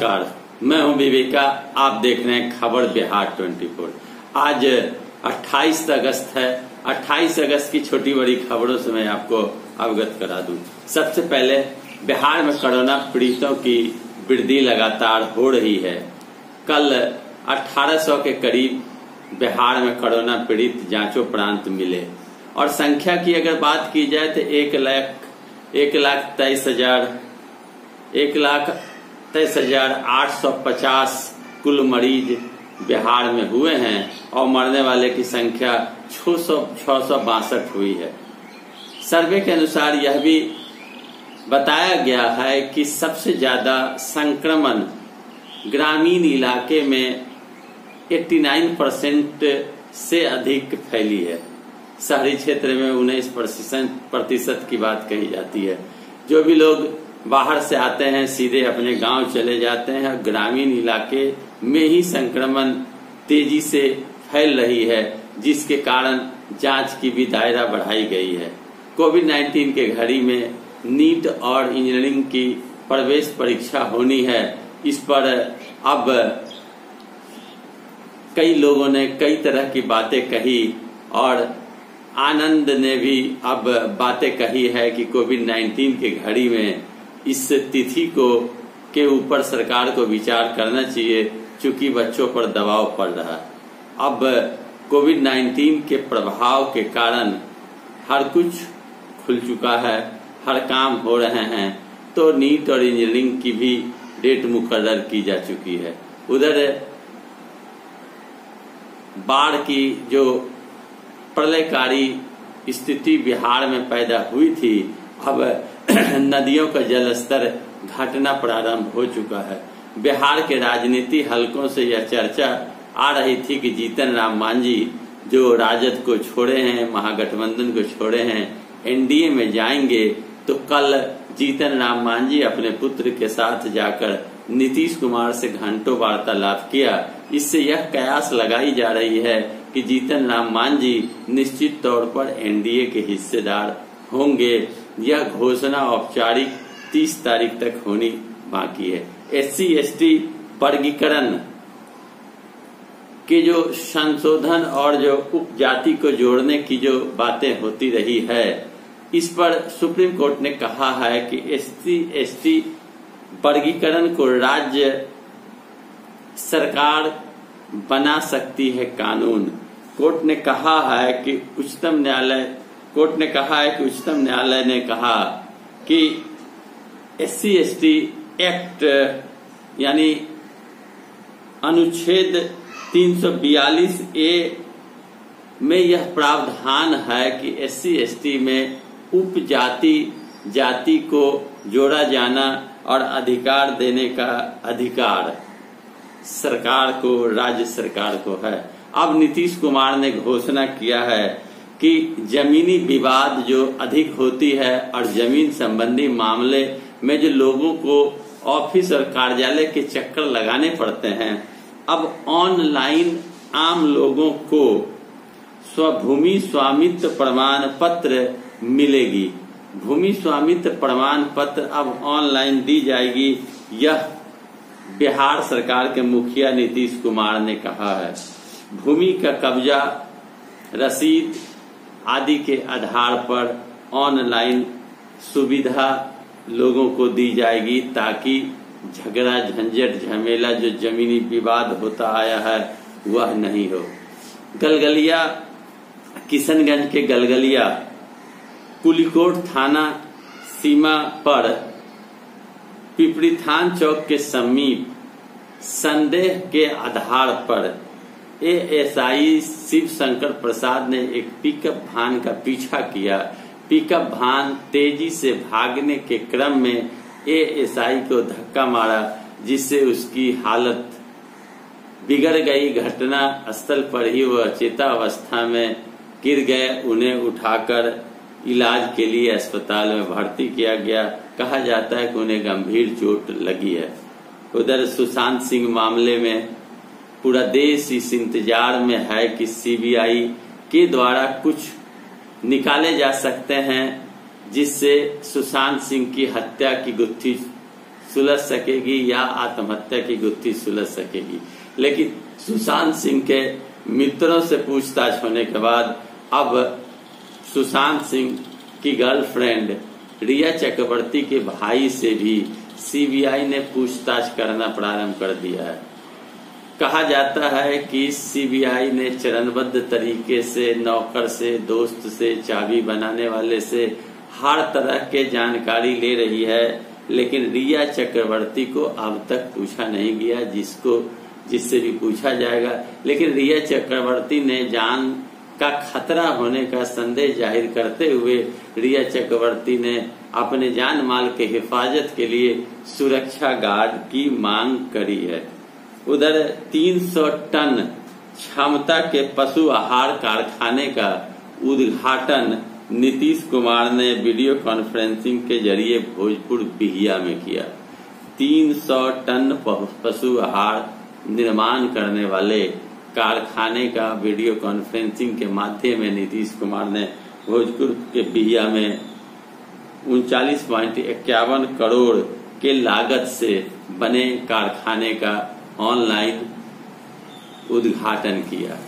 नमस्कार, मैं हूं विवेका। आप देख रहे हैं खबर बिहार 24। आज 28 अगस्त है। 28 अगस्त की छोटी बड़ी खबरों से मैं आपको अवगत करा दूं। सबसे पहले बिहार में कोरोना पीड़ितों की वृद्धि लगातार हो रही है। कल 1800 के करीब बिहार में कोरोना पीड़ित जांचोपरांत मिले और संख्या की अगर बात की जाए तो 1,23,850 कुल मरीज बिहार में हुए हैं और मरने वाले की संख्या 662 हुई है। सर्वे के अनुसार यह भी बताया गया है कि सबसे ज्यादा संक्रमण ग्रामीण इलाके में 89% से अधिक फैली है। शहरी क्षेत्र में 19% की बात कही जाती है। जो भी लोग बाहर से आते हैं सीधे अपने गांव चले जाते हैं। ग्रामीण इलाके में ही संक्रमण तेजी से फैल रही है, जिसके कारण जांच की भी दायरा बढ़ाई गई है। कोविड-19 के घड़ी में नीट और इंजीनियरिंग की प्रवेश परीक्षा होनी है। इस पर अब कई लोगों ने कई तरह की बातें कही और आनंद ने भी अब बातें कही है कि कोविड-19 के घड़ी में इस तिथि के ऊपर सरकार को विचार करना चाहिए, चूंकि बच्चों पर दबाव पड़ रहा है। अब कोविड-19 के प्रभाव के कारण हर कुछ खुल चुका है, हर काम हो रहे हैं, तो नीट और इंजीनियरिंग की भी डेट मुकर्रर की जा चुकी है। उधर बाढ़ की जो प्रलयकारी स्थिति बिहार में पैदा हुई थी, अब नदियों का जलस्तर घटना प्रारंभ हो चुका है। बिहार के राजनीति हलकों से यह चर्चा आ रही थी कि जीतन राम मांझी जो राजद को छोड़े हैं, महागठबंधन को छोड़े हैं, एनडीए में जाएंगे, तो कल जीतन राम मांझी अपने पुत्र के साथ जाकर नीतीश कुमार से घंटों वार्तालाप किया। इससे यह कयास लगाई जा रही है कि जीतन राम मांझी निश्चित तौर पर एनडीए के हिस्सेदार होंगे। यह घोषणा औपचारिक 30 तारीख तक होनी बाकी है। SC/ST वर्गीकरण के जो संशोधन और जो उपजाति को जोड़ने की जो बातें होती रही है, इस पर सुप्रीम कोर्ट ने कहा है कि SC/ST वर्गीकरण को राज्य सरकार बना सकती है कानून। कोर्ट ने कहा है कि उच्चतम न्यायालय ने कहा कि SC/ST एक्ट यानी अनुच्छेद 342A में यह प्रावधान है कि SC/ST में उपजाति जाति को जोड़ा जाना और अधिकार देने का अधिकार सरकार को, राज्य सरकार को है। अब नीतीश कुमार ने घोषणा किया है कि जमीनी विवाद जो अधिक होती है और जमीन संबंधी मामले में जो लोगों को ऑफिस और कार्यालय के चक्कर लगाने पड़ते हैं, अब ऑनलाइन आम लोगों को स्वभूमि स्वामित्व प्रमाण पत्र मिलेगी। भूमि स्वामित्व प्रमाण पत्र अब ऑनलाइन दी जाएगी। यह बिहार सरकार के मुखिया नीतीश कुमार ने कहा है। भूमि का कब्जा, रसीद आदि के आधार पर ऑनलाइन सुविधा लोगों को दी जाएगी, ताकि झगड़ा झंझट झमेला जो जमीनी विवाद होता आया है वह नहीं हो। गलगलिया, किशनगंज के गलगलिया कुलीकोट थाना सीमा पर पिपरीथान चौक के समीप संदेह के आधार पर ASI शिव शंकर प्रसाद ने एक पिकअप वाहन का पीछा किया। पिकअप वाहन तेजी से भागने के क्रम में ASI को धक्का मारा, जिससे उसकी हालत बिगड़ गई। घटना स्थल पर ही वह अचेतावस्था में गिर गए। उन्हें उठाकर इलाज के लिए अस्पताल में भर्ती किया गया। कहा जाता है कि उन्हें गंभीर चोट लगी है। उधर सुशांत सिंह मामले में पूरा देश इस इंतजार में है कि CBI के द्वारा कुछ निकाले जा सकते हैं, जिससे सुशांत सिंह की हत्या की गुत्थी सुलझ सकेगी या आत्महत्या की गुत्थी सुलझ सकेगी। लेकिन सुशांत सिंह के मित्रों से पूछताछ होने के बाद अब सुशांत सिंह की गर्लफ्रेंड रिया चक्रवर्ती के भाई से भी सीबीआई ने पूछताछ करना प्रारंभ कर दिया है। कहा जाता है कि सीबीआई ने चरणबद्ध तरीके से नौकर से, दोस्त से, चाबी बनाने वाले से हर तरह के जानकारी ले रही है, लेकिन रिया चक्रवर्ती को अब तक पूछा नहीं गया, जिससे भी पूछा जाएगा। लेकिन रिया चक्रवर्ती ने जान का खतरा होने का संदेश जाहिर करते हुए रिया चक्रवर्ती ने अपने जान माल के हिफाजत के लिए सुरक्षा गार्ड की मांग करी है। उधर 300 टन क्षमता के पशु आहार कारखाने का उद्घाटन नीतीश कुमार ने वीडियो कॉन्फ्रेंसिंग के जरिए भोजपुर बिहिया में किया। 300 टन पशु आहार निर्माण करने वाले कारखाने का वीडियो कॉन्फ्रेंसिंग के माध्यम में नीतीश कुमार ने भोजपुर के बिहिया में 39.51 करोड़ के लागत से बने कारखाने का ऑनलाइन उद्घाटन किया।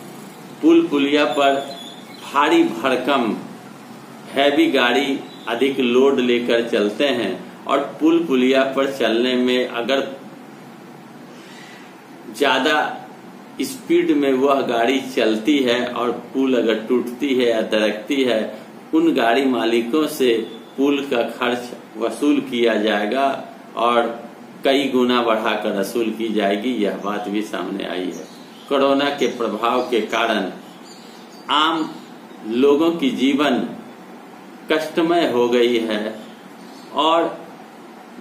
पुल पुलिया पर भारी भरकम हैवी गाड़ी अधिक लोड लेकर चलते हैं और पुल पुलिया पर चलने में अगर ज्यादा स्पीड में वह गाड़ी चलती है और पुल अगर टूटती है या दरकती है, उन गाड़ी मालिकों से पुल का खर्च वसूल किया जाएगा और कई गुना बढ़ाकर वसूल की जाएगी। यह बात भी सामने आई है। कोरोना के प्रभाव के कारण आम लोगों की जीवन कष्टमय हो गई है और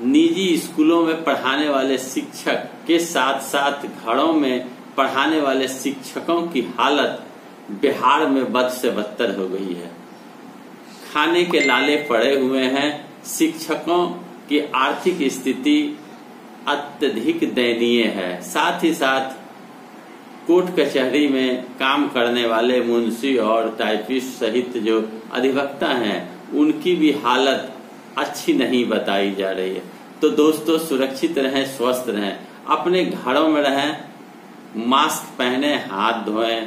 निजी स्कूलों में पढ़ाने वाले शिक्षक के साथ साथ घरों में पढ़ाने वाले शिक्षकों की हालत बिहार में बद से बदतर हो गई है। खाने के लाले पड़े हुए हैं। शिक्षकों की आर्थिक स्थिति अत्यधिक दयनीय है। साथ ही साथ कोर्ट कचहरी में काम करने वाले मुंशी और टाइपिस्ट सहित जो अधिवक्ता हैं, उनकी भी हालत अच्छी नहीं बताई जा रही है। तो दोस्तों, सुरक्षित रहें, स्वस्थ रहें, अपने घरों में रहें, मास्क पहने, हाथ धोएं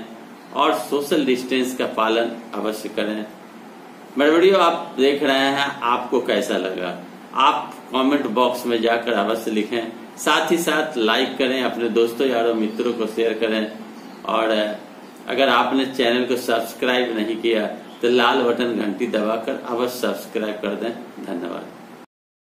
और सोशल डिस्टेंस का पालन अवश्य करें। मेरा वीडियो आप देख रहे हैं, आपको कैसा लगा? आप कमेंट बॉक्स में जाकर अवश्य लिखें। साथ ही साथ लाइक करें, अपने दोस्तों यारों मित्रों को शेयर करें और अगर आपने चैनल को सब्सक्राइब नहीं किया तो लाल बटन घंटी दबाकर अवश्य सब्सक्राइब कर दें। धन्यवाद।